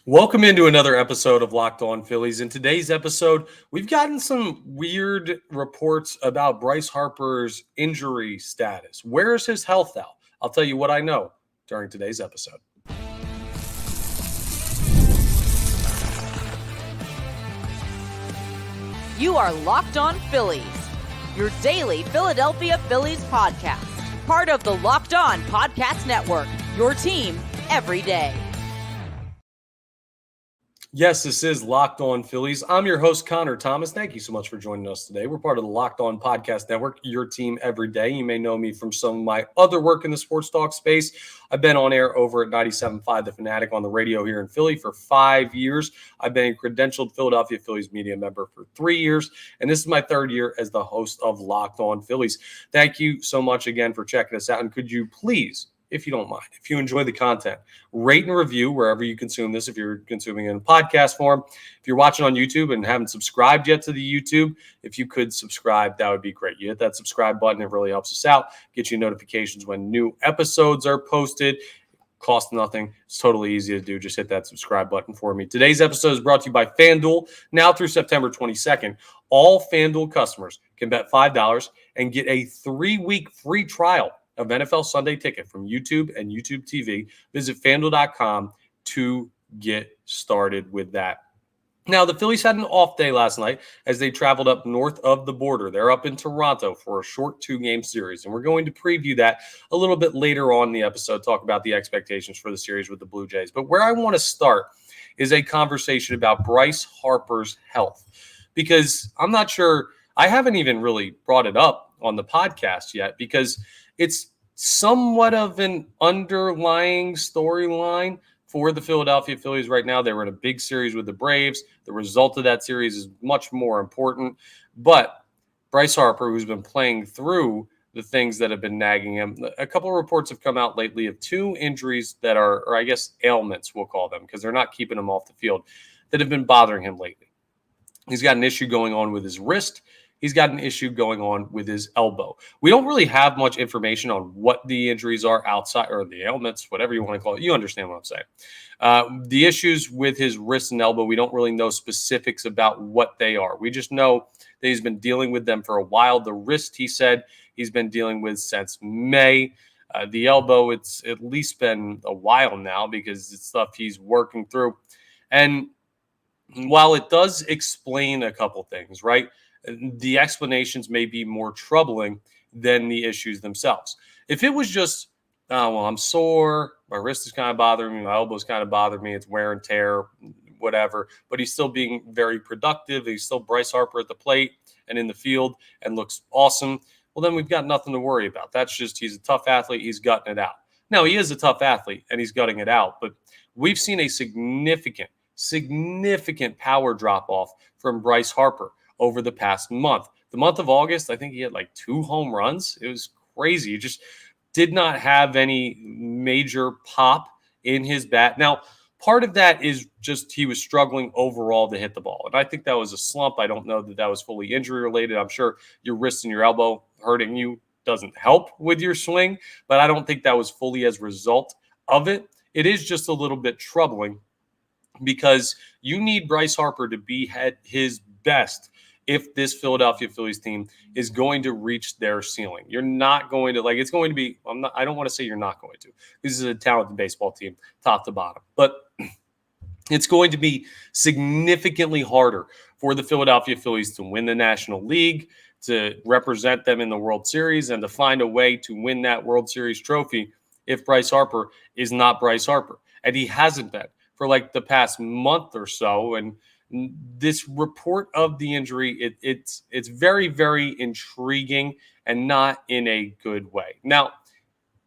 Welcome into another episode of Locked On Phillies. In today's episode, we've gotten some weird reports about Bryce Harper's injury status. Where is his health now? I'll tell you what I know during today's episode. You are Locked On Phillies, your daily Philadelphia Phillies podcast. Part of the Locked On Podcast Network, your team every day. Yes, this is Locked On Phillies. I'm your host, Connor Thomas. Thank you so much for joining us today. We're part of the Locked On Podcast Network, your team every day. You may know me from some of my other work in the sports talk space. I've been on air over at 97.5 The Fanatic on the radio here in Philly for 5 years. I've been a credentialed Philadelphia Phillies media member for 3 years, and this is my third year as the host of Locked On Phillies. Thank you so much again for checking us out, and could you please, if you don't mind, if you enjoy the content, rate and review wherever you consume this. If you're consuming it in podcast form, if you're watching on YouTube and haven't subscribed yet to the YouTube, if you could subscribe, that would be great. You hit that subscribe button. It really helps us out. Get you notifications when new episodes are posted. Cost nothing. It's totally easy to do. Just hit that subscribe button for me. Today's episode is brought to you by FanDuel. Now through September 22nd, all FanDuel customers can bet $5 and get a 3-week free trial of NFL Sunday Ticket from YouTube and YouTube TV. Visit FanDuel.com to get started with that. Now, the Phillies had an off day last night as they traveled up north of the border. They're up in Toronto for a short 2-game series, and we're going to preview that a little bit later on in the episode, talk about the expectations for the series with the Blue Jays. But where I want to start is a conversation about Bryce Harper's health, because I'm not sure, I haven't even really brought it up on the podcast yet, because it's somewhat of an underlying storyline for the Philadelphia Phillies right now. They were in a big series with the Braves. The result of that series is much more important. But Bryce Harper, who's been playing through the things that have been nagging him, a couple of reports have come out lately of 2 injuries that are, or I guess ailments, we'll call them, because they're not keeping him off the field, that have been bothering him lately. He's got an issue going on with his wrist. He's got an issue going on with his elbow. We don't really have much information on what the injuries are outside, or the ailments, whatever you want to call it. You understand what I'm saying. The issues with his wrist and elbow, we don't really know specifics about what they are. We just know that he's been dealing with them for a while. The wrist, he said, he's been dealing with since May. The elbow, it's at least been a while now because it's stuff he's working through. And while it does explain a couple things, right? The explanations may be more troubling than the issues themselves. If it was just, I'm sore, my wrist is kind of bothering me, my elbow's kind of bothering me, it's wear and tear, whatever, but he's still being very productive, he's still Bryce Harper at the plate and in the field and looks awesome, well, then we've got nothing to worry about. That's just, he's a tough athlete, he's gutting it out. Now, he is a tough athlete and he's gutting it out, but we've seen a significant power drop-off from Bryce Harper over the past month. The month of August, I think he had like 2 home runs. It was crazy. He just did not have any major pop in his bat. Now, part of that is just he was struggling overall to hit the ball. And I think that was a slump. I don't know that that was fully injury related. I'm sure your wrist and your elbow hurting you doesn't help with your swing, but I don't think that was fully as a result of it. It is just a little bit troubling because you need Bryce Harper to be at his best if this Philadelphia Phillies team is going to reach their ceiling. You're not going to, it's going to be, I don't want to say you're not going to. This is a talented baseball team, top to bottom. But it's going to be significantly harder for the Philadelphia Phillies to win the National League, to represent them in the World Series, and to find a way to win that World Series trophy if Bryce Harper is not Bryce Harper. And he hasn't been for the past month or so. And this report of the injury, it's very, very intriguing and not in a good way. Now,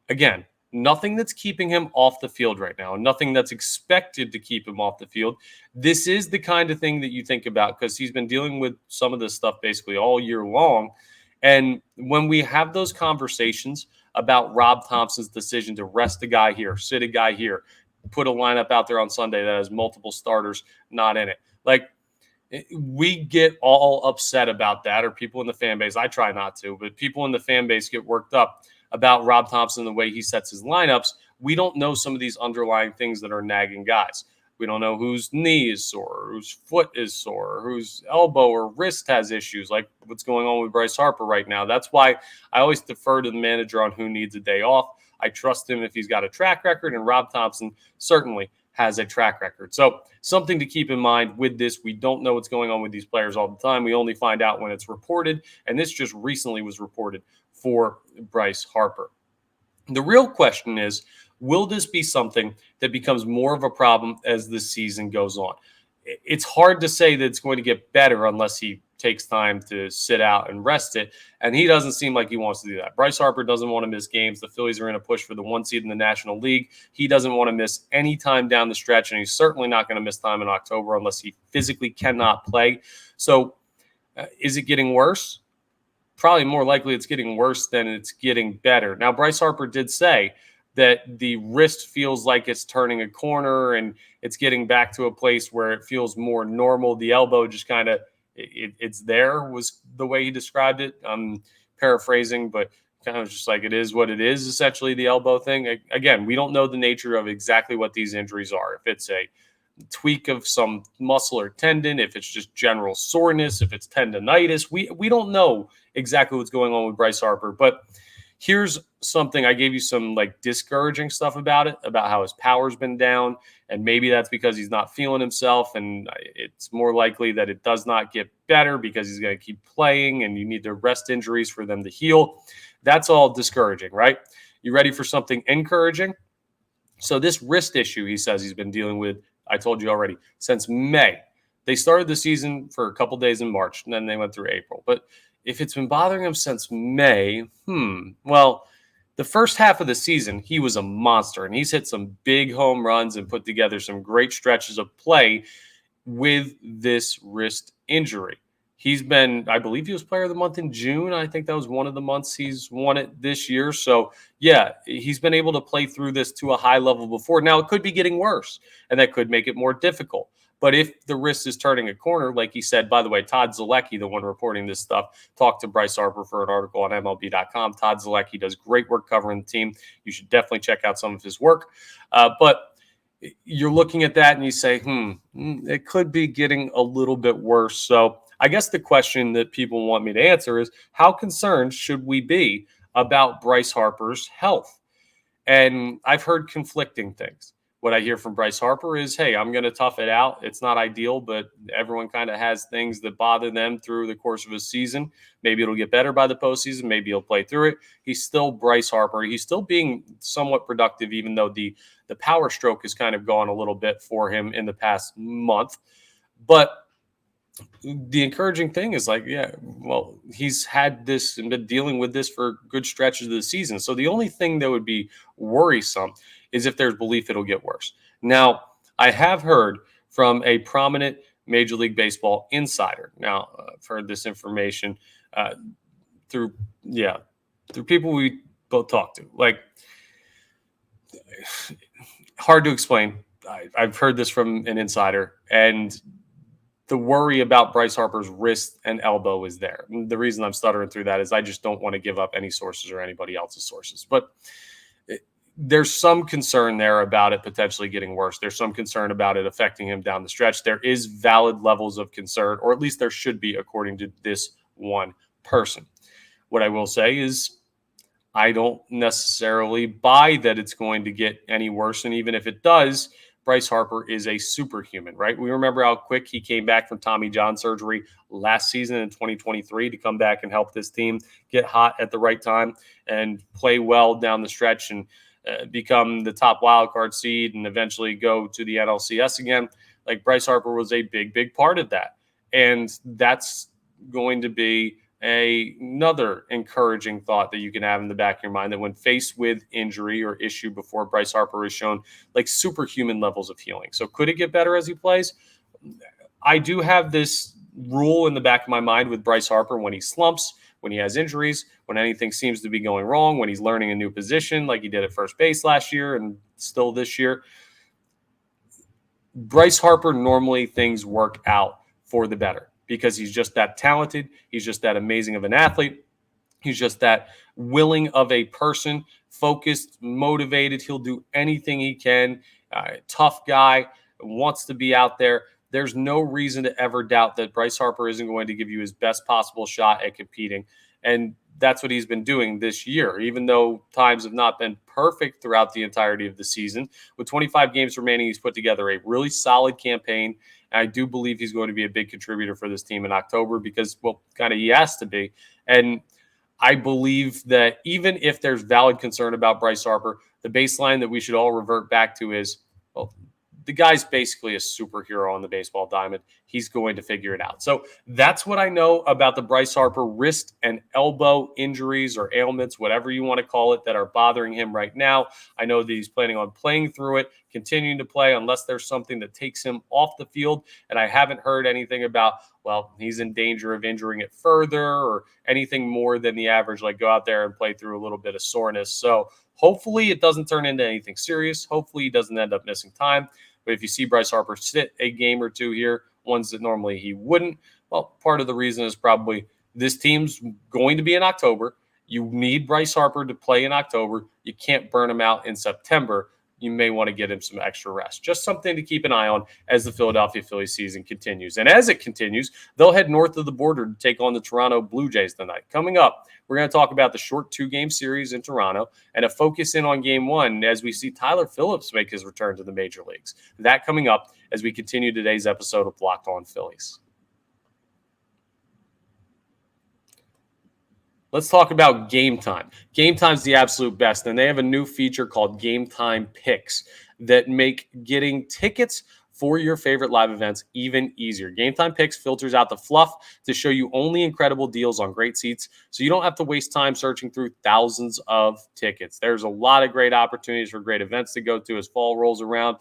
again, nothing that's keeping him off the field right now, nothing that's expected to keep him off the field. This is the kind of thing that you think about because he's been dealing with some of this stuff basically all year long. And when we have those conversations about Rob Thompson's decision to rest a guy here, sit a guy here, put a lineup out there on Sunday that has multiple starters not in it, we get all upset about that, or people in the fan base. I try not to, but people in the fan base get worked up about Rob Thompson, the way he sets his lineups. We don't know some of these underlying things that are nagging guys. We don't know whose knee is sore, whose foot is sore, whose elbow or wrist has issues, like what's going on with Bryce Harper right now. That's why I always defer to the manager on who needs a day off. I trust him if he's got a track record, and Rob Thompson certainly has a track record. So something to keep in mind with this. We don't know what's going on with these players all the time. We only find out when it's reported, and this just recently was reported for Bryce Harper. The real question is, will this be something that becomes more of a problem as the season goes on? It's hard to say that it's going to get better unless he takes time to sit out and rest it, and he doesn't seem like he wants to do that. Bryce Harper doesn't want to miss games. The Phillies are in a push for the 1 seed in the National League. He doesn't want to miss any time down the stretch, and he's certainly not going to miss time in October unless he physically cannot play. So is it getting worse? Probably more likely it's getting worse than it's getting better. Now, Bryce Harper did say that the wrist feels like it's turning a corner and it's getting back to a place where it feels more normal. The elbow just kind of, it's there, was the way he described it. I'm paraphrasing, but kind of just like it is what it is, essentially, the elbow thing. Again, we don't know the nature of exactly what these injuries are. If it's a tweak of some muscle or tendon, if it's just general soreness, if it's tendonitis, we don't know exactly what's going on with Bryce Harper. But here's something. I gave you some like discouraging stuff about it, about how his power's been down, and maybe that's because he's not feeling himself, and it's more likely that it does not get better because he's going to keep playing, and you need to rest injuries for them to heal. That's all discouraging, right? You ready for something encouraging? So this wrist issue, he says he's been dealing with, I told you already, since May. They started the season for a couple days in March, and then they went through April. But if it's been bothering him since May, well, the first half of the season, he was a monster, and he's hit some big home runs and put together some great stretches of play with this wrist injury. He's been, I believe he was player of the month in June. I think that was one of the months he's won it this year. So, yeah, he's been able to play through this to a high level before. Now, it could be getting worse, and that could make it more difficult. But if the wrist is turning a corner, like he said, by the way, Todd Zalecki, the one reporting this stuff, talked to Bryce Harper for an article on MLB.com. Todd Zalecki does great work covering the team. You should definitely check out some of his work. But you're looking at that and you say, it could be getting a little bit worse. So I guess the question that people want me to answer is, how concerned should we be about Bryce Harper's health? And I've heard conflicting things. What I hear from Bryce Harper is, hey, I'm going to tough it out. It's not ideal, but everyone kind of has things that bother them through the course of a season. Maybe it'll get better by the postseason. Maybe he'll play through it. He's still Bryce Harper. He's still being somewhat productive, even though the power stroke has kind of gone a little bit for him in the past month. But the encouraging thing is like, yeah, well, he's had this and been dealing with this for good stretches of the season. So the only thing that would be worrisome is if there's belief it'll get worse. Now, I have heard from a prominent Major League Baseball insider. Now, I've heard this information through people we both talk to. Like, hard to explain. I've heard this from an insider, and the worry about Bryce Harper's wrist and elbow is there. And the reason I'm stuttering through that is I just don't want to give up any sources or anybody else's sources. But there's some concern there about it potentially getting worse. There's some concern about it affecting him down the stretch. There is valid levels of concern, or at least there should be, according to this one person. What I will say is I don't necessarily buy that it's going to get any worse. And even if it does, Bryce Harper is a superhuman, right? We remember how quick he came back from Tommy John surgery last season in 2023 to come back and help this team get hot at the right time and play well down the stretch and become the top wildcard seed and eventually go to the NLCS again. Like, Bryce Harper was a big, big part of that. And that's going to be another encouraging thought that you can have in the back of your mind, that when faced with injury or issue before, Bryce Harper has shown like superhuman levels of healing. So could it get better as he plays? I do have this rule in the back of my mind with Bryce Harper: when he slumps, when he has injuries, when anything seems to be going wrong, when he's learning a new position like he did at first base last year and still this year, Bryce Harper, normally things work out for the better, because he's just that talented. He's just that amazing of an athlete. He's just that willing of a person, focused, motivated. He'll do anything he can. Tough guy. wants to be out there. There's no reason to ever doubt that Bryce Harper isn't going to give you his best possible shot at competing. And that's what he's been doing this year, even though times have not been perfect throughout the entirety of the season. With 25 games remaining, he's put together a really solid campaign. And I do believe he's going to be a big contributor for this team in October because, well, kind of he has to be. And I believe that even if there's valid concern about Bryce Harper, the baseline that we should all revert back to is, well, the guy's basically a superhero on the baseball diamond. He's going to figure it out. So that's what I know about the Bryce Harper wrist and elbow injuries or ailments, whatever you want to call it, that are bothering him right now. I know that he's planning on playing through it, continuing to play unless there's something that takes him off the field. And I haven't heard anything about, well, he's in danger of injuring it further or anything more than the average, like go out there and play through a little bit of soreness. So hopefully it doesn't turn into anything serious. Hopefully he doesn't end up missing time. But if you see Bryce Harper sit a game or two here, ones that normally he wouldn't, well, part of the reason is probably this team's going to be in October. You need Bryce Harper to play in October. You can't burn him out in September. You may want to get him some extra rest. Just something to keep an eye on as the Philadelphia Phillies season continues. And as it continues, they'll head north of the border to take on the Toronto Blue Jays tonight. Coming up, we're going to talk about the short 2-game series in Toronto and a focus in on game 1 as we see Tyler Phillips make his return to the major leagues. That coming up as we continue today's episode of Locked On Phillies. Let's talk about Game Time. Game Time's the absolute best, and they have a new feature called Game Time Picks that make getting tickets for your favorite live events even easier. Game Time Picks filters out the fluff to show you only incredible deals on great seats, so you don't have to waste time searching through thousands of tickets. There's a lot of great opportunities for great events to go to as fall rolls around.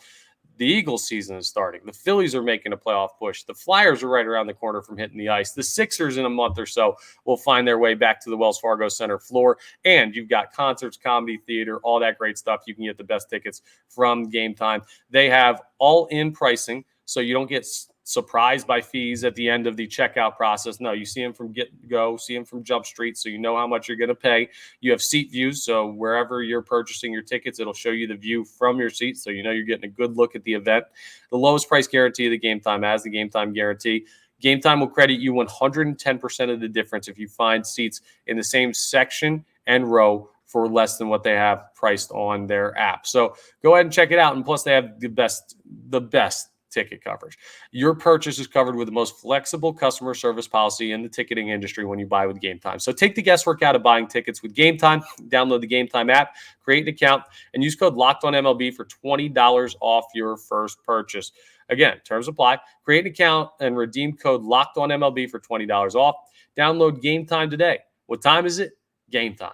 The Eagles season is starting. The Phillies are making a playoff push. The Flyers are right around the corner from hitting the ice. The Sixers in a month or so will find their way back to the Wells Fargo Center floor. And you've got concerts, comedy, theater, all that great stuff. You can get the best tickets from Game Time. They have all-in pricing, so you don't get surprised by fees at the end of the checkout process. No, you see them from get-go, see them from Jump Street, so you know how much you're going to pay. You have seat views, so wherever you're purchasing your tickets, it'll show you the view from your seat, so you know you're getting a good look at the event. The lowest price guarantee of the Game Time has the Game Time guarantee. Game Time will credit you 110% of the difference if you find seats in the same section and row for less than what they have priced on their app. So go ahead and check it out, and plus they have the best ticket coverage. Your purchase is covered with the most flexible customer service policy in the ticketing industry when you buy with Game Time. So take the guesswork out of buying tickets with Game Time. Download the Game Time app, create an account, and use code LOCKEDONMLB for $20 off your first purchase. Again, terms apply. Create an account and redeem code LOCKEDONMLB for $20 off. Download Game Time today. What time is it? Game Time.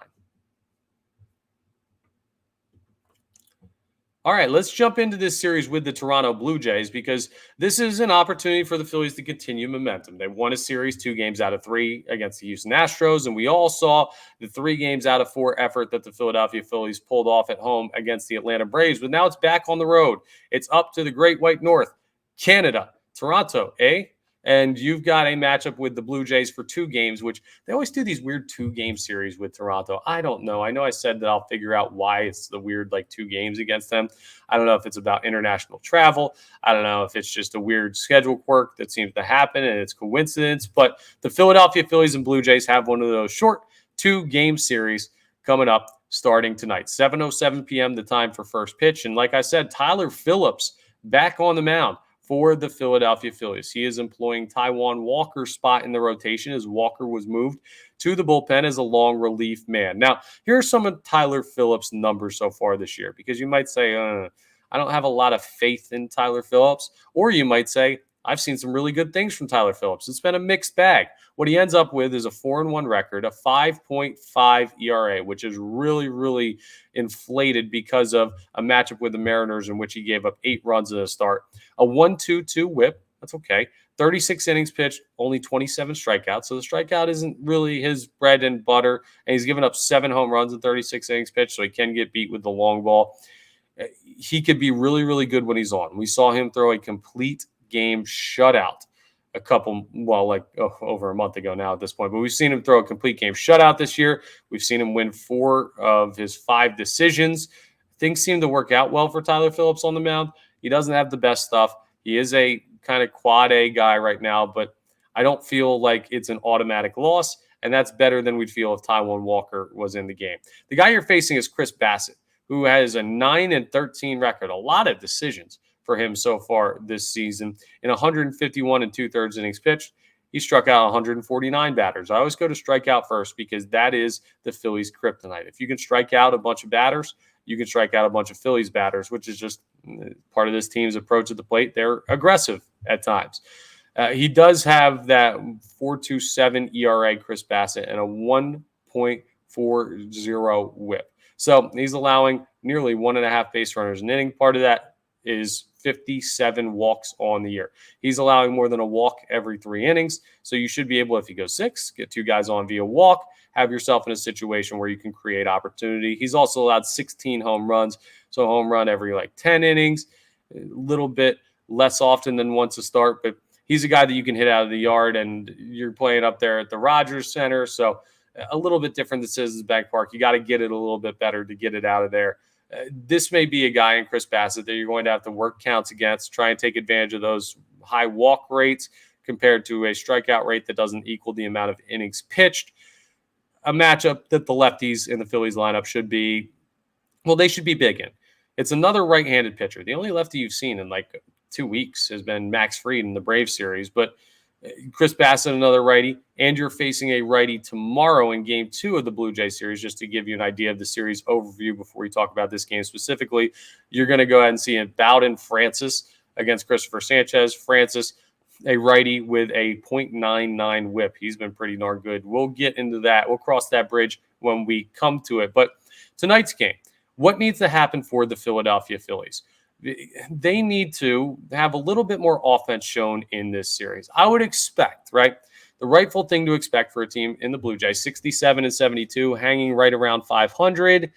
All right, let's jump into this series with the Toronto Blue Jays because this is an opportunity for the Phillies to continue momentum. They won a series 2 games out of 3 against the Houston Astros, and we all saw the 3 games out of 4 effort that the Philadelphia Phillies pulled off at home against the Atlanta Braves. But now it's back on the road. It's up to the Great White North, Canada, Toronto, and you've got a matchup with the Blue Jays for 2 games, which they always do these weird 2-game series with Toronto. I don't know. I know I said that I'll figure out why it's the weird 2 games against them. I don't know if it's about international travel. I don't know if it's just a weird schedule quirk that seems to happen and it's coincidence. But the Philadelphia Phillies and Blue Jays have one of those short 2-game series coming up starting tonight. 7:07 p.m. the time for first pitch. And like I said, Tyler Phillips back on the mound for the Philadelphia Phillies. He is employing Taijuan Walker's spot in the rotation as Walker was moved to the bullpen as a long relief man. Now, here are some of Tyler Phillips' numbers so far this year, because you might say, I don't have a lot of faith in Tyler Phillips, or you might say, I've seen some really good things from Tyler Phillips. It's been a mixed bag. What he ends up with is a 4-1 record, a 5.5 ERA, which is really, really inflated because of a matchup with the Mariners in which he gave up 8 runs at the start. A 1.22 whip, that's okay. 36 innings pitched, only 27 strikeouts. So the strikeout isn't really his bread and butter. And he's given up 7 home runs in 36 innings pitched, so he can get beat with the long ball. He could be really, really good when he's on. We saw him throw a complete game shutout over a month ago now at this point, but we've seen him throw a complete game shutout this year. We've seen him win 4 of his 5 decisions. Things seem to work out well for Tyler Phillips on the mound. He doesn't have the best stuff. He is a kind of quad A guy right now, but I don't feel like it's an automatic loss, and that's better than we'd feel if Taijuan Walker was in the game. The guy you're facing is Chris Bassett, who has a 9-13 record, a lot of decisions for him so far this season. In 151 and 2/3 innings pitched, he struck out 149 batters. I always go to strikeout first because that is the Phillies' kryptonite. If you can strike out a bunch of batters, you can strike out a bunch of Phillies batters, which is just part of this team's approach at the plate. They're aggressive at times. He does have that 4.27 ERA, Chris Bassett, and a 1.40 whip. So he's allowing nearly 1.5 base runners an inning. Part of that is 57 walks on the year. He's allowing more than a walk every 3 innings. So you should be able, if you go 6, get 2 guys on via walk, have yourself in a situation where you can create opportunity. He's also allowed 16 home runs. So a home run every 10 innings, a little bit less often than once a start, but he's a guy that you can hit out of the yard, and you're playing up there at the Rogers Center. So a little bit different than Citizens Bank Park. You got to get it a little bit better to get it out of there. This may be a guy in Chris Bassett that you're going to have to work counts against, try and take advantage of those high walk rates compared to a strikeout rate that doesn't equal the amount of innings pitched. A matchup that the lefties in the Phillies lineup should be, well, they should be big in. It's another right-handed pitcher. The only lefty you've seen in 2 weeks has been Max Fried in the Braves series, but Chris Bassett, another righty, and you're facing a righty tomorrow in Game 2 of the Blue Jay series. Just to give you an idea of the series overview before we talk about this game specifically, you're going to go ahead and see Bowden Francis against Christopher Sanchez. Francis, a righty with a .99 whip. He's been pretty darn good. We'll get into that. We'll cross that bridge when we come to it. But tonight's game, what needs to happen for the Philadelphia Phillies? They need to have a little bit more offense shown in this series. I would expect, right? The rightful thing to expect for a team in the Blue Jays, 67 and 72, hanging right around 500,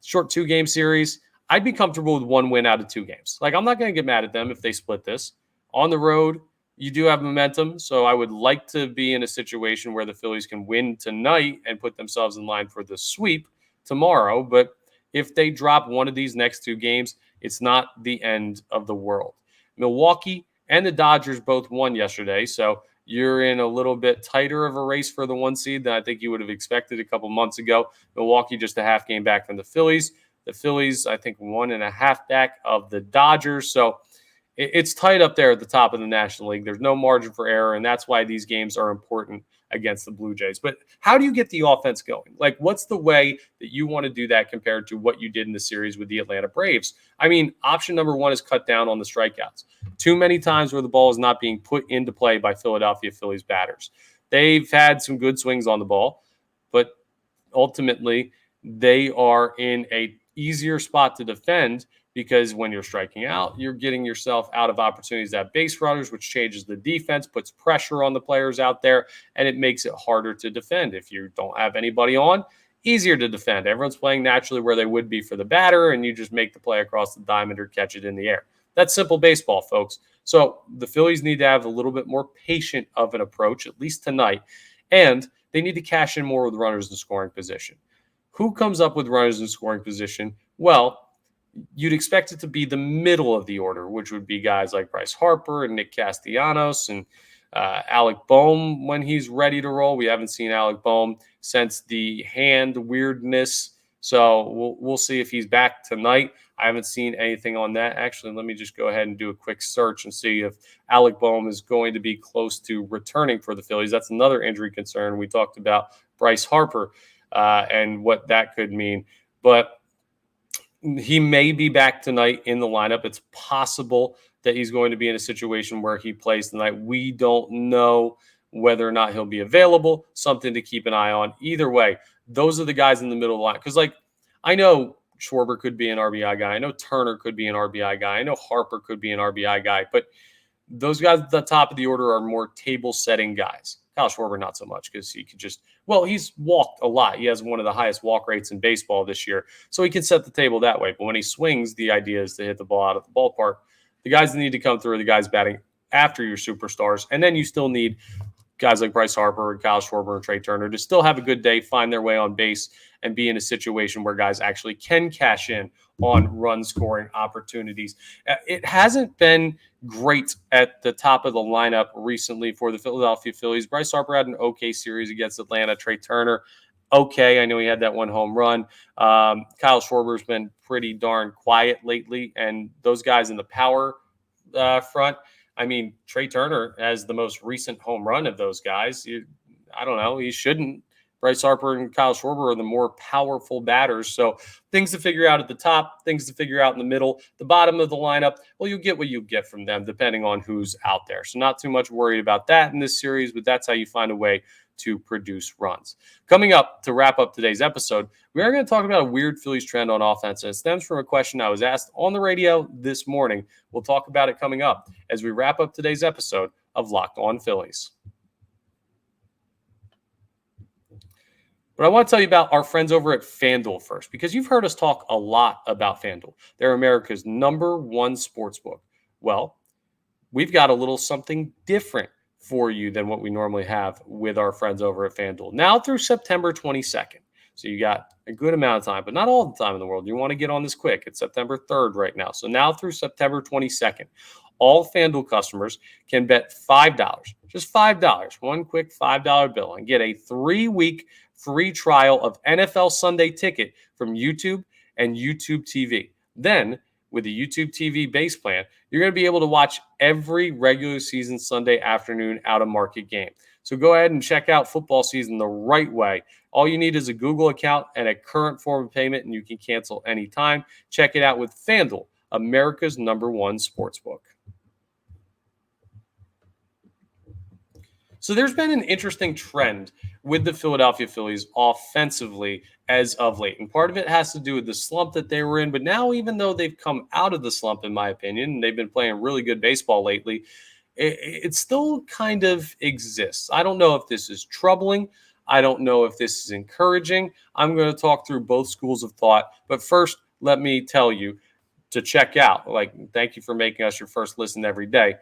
short 2-game series. I'd be comfortable with 1 win out of 2 games. I'm not going to get mad at them if they split this. On the road, you do have momentum, so I would like to be in a situation where the Phillies can win tonight and put themselves in line for the sweep tomorrow. But if they drop one of these next 2 games, it's not the end of the world. Milwaukee and the Dodgers both won yesterday, so you're in a little bit tighter of a race for the 1 seed than I think you would have expected a couple months ago. Milwaukee just a half game back from the Phillies. The Phillies, I think, 1.5 back of the Dodgers. So it's tight up there at the top of the National League. There's no margin for error, and that's why these games are important against the Blue Jays. But how do you get the offense going? What's the way that you want to do that compared to what you did in the series with the Atlanta Braves? I mean, option number 1 is cut down on the strikeouts. Too many times where the ball is not being put into play by Philadelphia Phillies batters. They've had some good swings on the ball, but ultimately they are in a easier spot to defend because when you're striking out, you're getting yourself out of opportunities to have base runners, which changes the defense, puts pressure on the players out there, and it makes it harder to defend. If you don't have anybody on, easier to defend. Everyone's playing naturally where they would be for the batter, and you just make the play across the diamond or catch it in the air. That's simple baseball, folks. So the Phillies need to have a little bit more patient of an approach, at least tonight, and they need to cash in more with runners in scoring position. Who comes up with runners in scoring position? Well, you'd expect it to be the middle of the order, which would be guys like Bryce Harper and Nick Castellanos and Alec Boehm when he's ready to roll. We haven't seen Alec Boehm since the hand weirdness, so we'll see if he's back tonight. I haven't seen anything on that. Actually, let me just go ahead and do a quick search and see if Alec Boehm is going to be close to returning for the Phillies. That's another injury concern. We talked about Bryce Harper and what that could mean, but he may be back tonight in the lineup. It's possible that he's going to be in a situation where he plays tonight. We don't know whether or not he'll be available. Something to keep an eye on. Either way, those are the guys in the middle of the line. Because, I know Schwarber could be an RBI guy. I know Turner could be an RBI guy. I know Harper could be an RBI guy. But those guys at the top of the order are more table-setting guys. Kyle Schwarber, not so much, because he could just, he's walked a lot. He has one of the highest walk rates in baseball this year, so he can set the table that way. But when he swings, the idea is to hit the ball out of the ballpark. The guys that need to come through are the guys batting after your superstars, and then you still need guys like Bryce Harper and Kyle Schwarber and Trey Turner to still have a good day, find their way on base, and be in a situation where guys actually can cash in on run scoring opportunities. It hasn't been great at the top of the lineup recently for the Philadelphia Phillies. Bryce Harper had an okay series against Atlanta. Trey Turner, okay. I know he had that one home run. Kyle Schwarber's been pretty darn quiet lately, and those guys in the power front, I mean, Trey Turner has the most recent home run of those guys. I don't know. He shouldn't. Bryce Harper and Kyle Schwarber are the more powerful batters. So things to figure out at the top, things to figure out in the middle. The bottom of the lineup, well, you get what you get from them depending on who's out there. So not too much worried about that in this series, but that's how you find a way to produce runs. Coming up to wrap up today's episode, we are going to talk about a weird Phillies trend on offense. And it stems from a question I was asked on the radio this morning. We'll talk about it coming up as we wrap up today's episode of Locked On Phillies. But I want to tell you about our friends over at FanDuel first, because you've heard us talk a lot about FanDuel. They're America's #1 sportsbook. Well, we've got a little something different for you than what we normally have with our friends over at FanDuel. Now through September 22nd. So you got a good amount of time, but not all the time in the world. You want to get on this quick. It's September 3rd right now. So now through September 22nd, all FanDuel customers can bet $5, just $5, one quick $5 bill, and get a 3-week free trial of NFL Sunday Ticket from YouTube and YouTube TV. Then, with the YouTube TV base plan, you're going to be able to watch every regular season Sunday afternoon out-of-market game. So go ahead and check out football season the right way. All you need is a Google account and a current form of payment, and you can cancel anytime. Check it out with FanDuel, America's #1 sportsbook. So there's been an interesting trend with the Philadelphia Phillies offensively as of late. And part of it has to do with the slump that they were in. But now, even though they've come out of the slump, in my opinion, and they've been playing really good baseball lately, it still kind of exists. I don't know if this is troubling. I don't know if this is encouraging. I'm going to talk through both schools of thought. But first, let me tell you to check out. Thank you for making us your first listen every day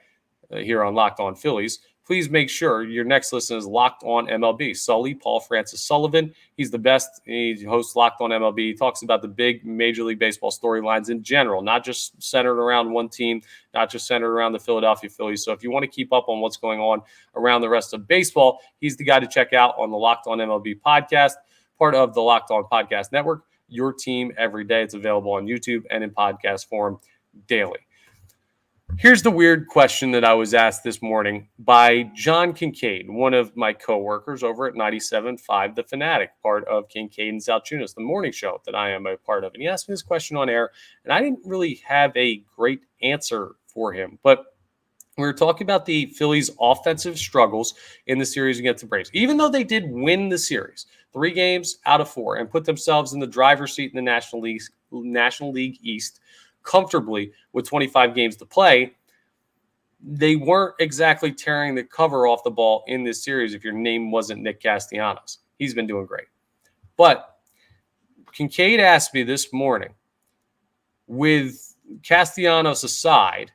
here on Locked On Phillies. Please make sure your next listen is Locked On MLB. Sully, Paul Francis Sullivan, he's the best. He hosts Locked On MLB. He talks about the big Major League Baseball storylines in general, not just centered around one team, not just centered around the Philadelphia Phillies. So if you want to keep up on what's going on around the rest of baseball, he's the guy to check out on the Locked On MLB podcast, part of the Locked On Podcast Network, your team every day. It's available on YouTube and in podcast form daily. Here's the weird question that I was asked this morning by John Kincaid, one of my coworkers over at 97.5 The Fanatic, part of Kincaid and Salchunas, the morning show that I am a part of. And he asked me this question on air, and I didn't really have a great answer for him. But we were talking about the Phillies' offensive struggles in the series against the Braves. Even though they did win the series, 3 games out of 4, and put themselves in the driver's seat in the National League East comfortably with 25 games to play, they weren't exactly tearing the cover off the ball in this series if your name wasn't Nick Castellanos. He's been doing great. But Kincaid asked me this morning, with Castellanos aside,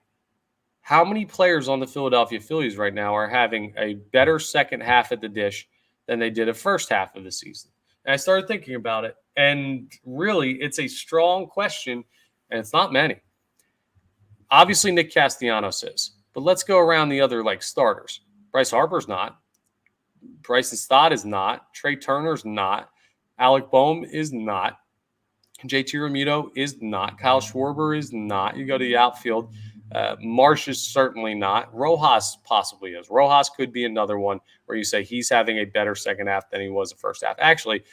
how many players on the Philadelphia Phillies right now are having a better second half at the dish than they did a first half of the season? And I started thinking about it, and really, it's a strong question. And it's not many. Obviously, Nick Castellanos is. But let's go around the other starters. Bryce Harper's not. Bryson Stott is not. Trey Turner's not. Alec Boehm is not. JT Realmuto is not. Kyle Schwarber is not. You go to the outfield. Marsh is certainly not. Rojas possibly is. Rojas could be another one where you say he's having a better second half than he was the first half. Actually,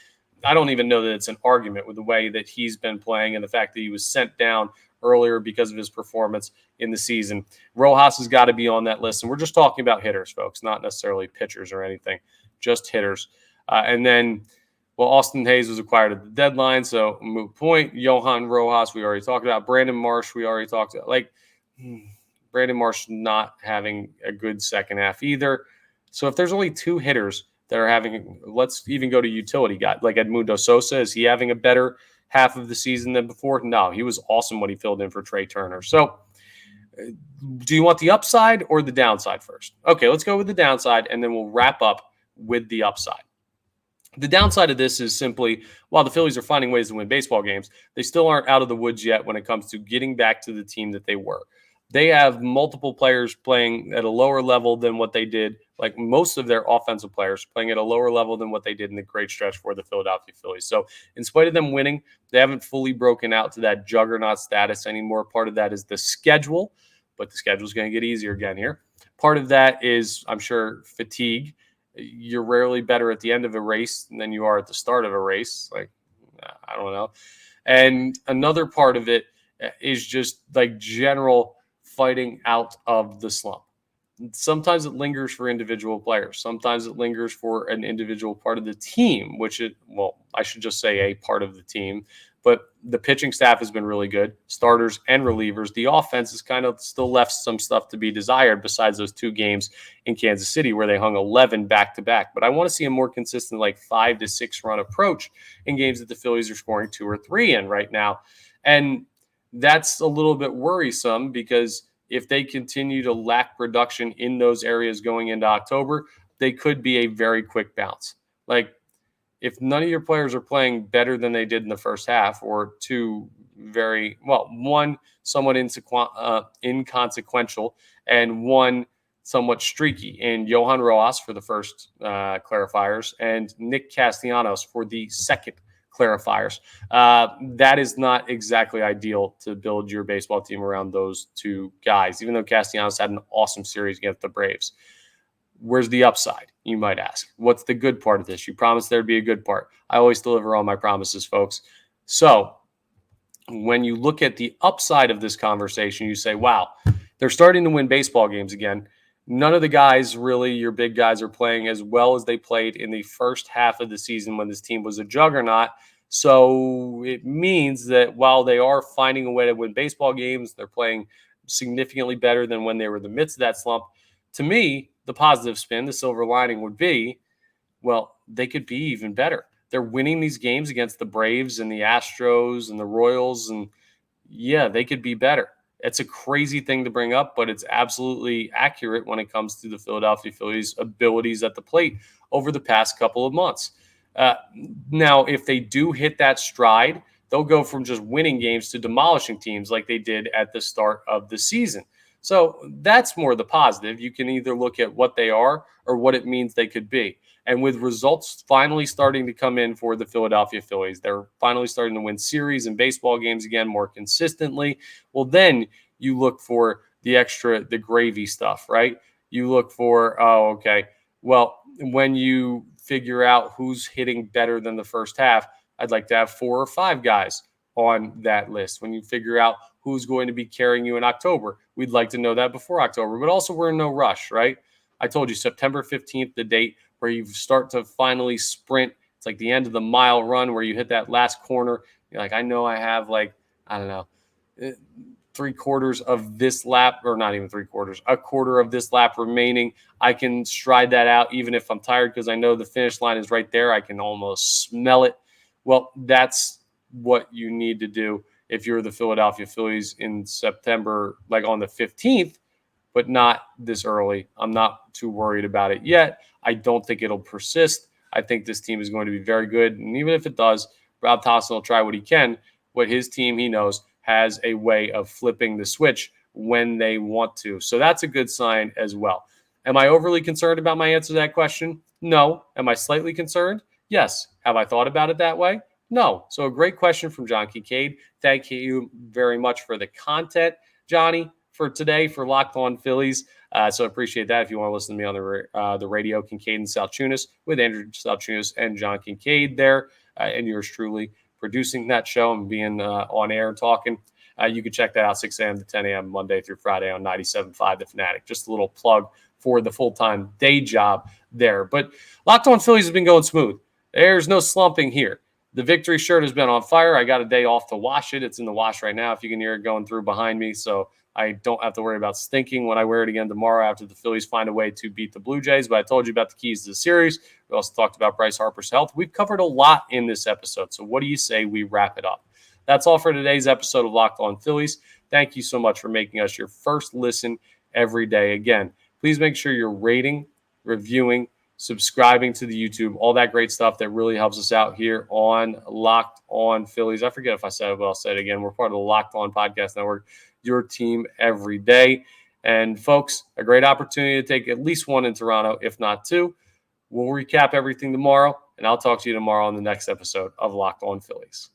I don't even know that it's an argument with the way that he's been playing and the fact that he was sent down earlier because of his performance in the season. Rojas has got to be on that list. And we're just talking about hitters, folks, not necessarily pitchers or anything, just hitters. And then, Austin Hayes was acquired at the deadline, so moot point. Johan Rojas, we already talked about. Brandon Marsh, we already talked about. Brandon Marsh not having a good second half either. So if there's only 2 hitters that are having, let's even go to utility guy, like Edmundo Sosa. Is he having a better half of the season than before? No, he was awesome when he filled in for Trey Turner. So Do you want the upside or the downside first? Okay, let's go with the downside, and then we'll wrap up with the upside. The downside of this is simply, while the Phillies are finding ways to win baseball games, they still aren't out of the woods yet when it comes to getting back to the team that they were. They have multiple players playing at a lower level than what they did, like most of their offensive players playing at a lower level than what they did in the great stretch for the Philadelphia Phillies. So in spite of them winning, they haven't fully broken out to that juggernaut status anymore. Part of that is the schedule, but the schedule is going to get easier again here. Part of that is, I'm sure, fatigue. You're rarely better at the end of a race than you are at the start of a race. Like, I don't know. And another part of it is just like general fighting out of the slump. Sometimes it lingers for individual players. Sometimes it lingers for an individual part of the team, I should just say a part of the team. But the pitching staff has been really good, starters and relievers. The offense has kind of still left some stuff to be desired besides those 2 games in Kansas City where they hung 11 back-to-back. But I want to see a more consistent, like 5 to 6 run approach in games that the Phillies are scoring 2 or 3 in right now. And that's a little bit worrisome because if they continue to lack production in those areas going into October, they could be a very quick bounce. Like, if none of your players are playing better than they did in the first half, or one somewhat inconsequential and one somewhat streaky in Johan Rojas for the first clarifiers and Nick Castellanos for the second clarifiers, that is not exactly ideal to build your baseball team around those 2 guys, even though Castellanos had an awesome series against the Braves. Where's the upside, you might ask? What's the good part of this? You promised there'd be a good part. I always deliver on my promises, folks. So when you look at the upside of this conversation, you say, wow, they're starting to win baseball games again. None of the guys, really, your big guys, are playing as well as they played in the first half of the season when this team was a juggernaut. So it means that while they are finding a way to win baseball games, they're playing significantly better than when they were in the midst of that slump. To me, the positive spin, the silver lining would be, well, they could be even better. They're winning these games against the Braves and the Astros and the Royals, and yeah, they could be better. It's a crazy thing to bring up, but it's absolutely accurate when it comes to the Philadelphia Phillies' abilities at the plate over the past couple of months. Now, if they do hit that stride, they'll go from just winning games to demolishing teams like they did at the start of the season. So that's more the positive. You can either look at what they are or what it means they could be. And with results finally starting to come in for the Philadelphia Phillies, they're finally starting to win series and baseball games again more consistently. Well, then you look for the gravy stuff, right? You look for, when you figure out who's hitting better than the first half, I'd like to have 4 or 5 guys on that list. When you figure out who's going to be carrying you in October, we'd like to know that before October, but also we're in no rush, right? I told you September 15th, the date where you start to finally sprint. It's like the end of the mile run where you hit that last corner. You're like, I know I have 3/4 of this lap, or not even 3/4, a quarter of this lap remaining. I can stride that out even if I'm tired because I know the finish line is right there. I can almost smell it. Well, that's what you need to do if you're the Philadelphia Phillies in September, like on the 15th, but not this early. I'm not too worried about it yet. I don't think it'll persist. I think this team is going to be very good. And even if it does, Rob Thompson will try what he can. What his team, he knows, has a way of flipping the switch when they want to. So that's a good sign as well. Am I overly concerned about my answer to that question? No. Am I slightly concerned? Yes. Have I thought about it that way? No. So a great question from John Kincaid. Thank you very much for the content, Johnny, for today for Locked On Phillies. So appreciate that. If you want to listen to me on the radio, Kincaid and Salchunas with Andrew Salchunas and John Kincaid there, and yours truly producing that show and being on air and talking. You can check that out 6 a.m. to 10 a.m. Monday through Friday on 97.5 The Fanatic. Just a little plug for the full-time day job there. But Locked On Phillies has been going smooth. There's no slumping here. The victory shirt has been on fire. I got a day off to wash it. It's in the wash right now if you can hear it going through behind me. So I don't have to worry about stinking when I wear it again tomorrow after the Phillies find a way to beat the Blue Jays. But I told you about the keys to the series. We also talked about Bryce Harper's health. We've covered a lot in this episode. So what do you say we wrap it up? That's all for today's episode of Locked On Phillies. Thank you so much for making us your first listen every day. Again, please make sure you're rating, reviewing, subscribing to the YouTube, all that great stuff that really helps us out here on Locked On Phillies. I forget if I said it, but I'll say it again. We're part of the Locked On Podcast Network, your team every day. And folks, a great opportunity to take at least one in Toronto, if not two. We'll recap everything tomorrow, and I'll talk to you tomorrow on the next episode of Locked On Phillies.